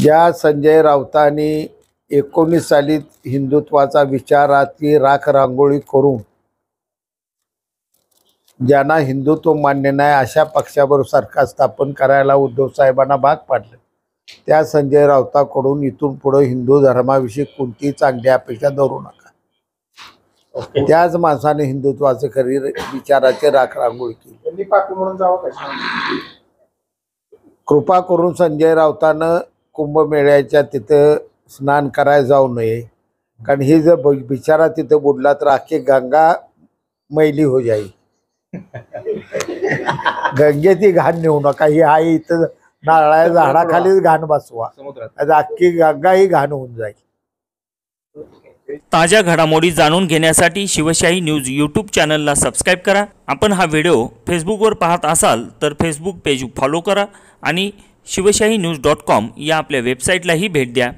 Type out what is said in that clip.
ज्या संजय राऊतांनी 19 सालीत हिंदुत्वाचा विचाराची राख रांगोळी करून ज्यांना हिंदुत्व मान्य नाही अशा पक्षाबरोबर सरकार स्थापन करायला उद्धव साहेबांना भाग पाडले, त्या संजय राऊतांकडून इथून पुढे हिंदू धर्माविषयी कोणतीही चांगली अपेक्षा धरू नका। त्याच माणसाने हिंदुत्वाचे खरी विचाराचे राख रांगोळी केली। कृपा करून संजय राऊतांना कुंभमेळ्याच्या तिथं स्नान करायला जाऊ नये, कारण हे जर बिचारा तिथं बुडला तर अख्खी गंगा मैली हो जाईल। गंगेची घाण नेऊ नका, ही आहे इथं नारळाच्या झाडाखालीच घाण बसवा, अख्खी गंगा ही घाण होऊन जाईल। ताज्या घडामोडी जाणून घेण्यासाठी शिवशाही न्यूज यूट्यूब चॅनलला सबस्क्राईब करा। आपण हा व्हिडिओ फेसबुकवर पाहत असाल तर फेसबुक पेज फॉलो करा आणि शिवशाही न्यूज.com या आपल्या वेबसाईटलाही भेट द्या।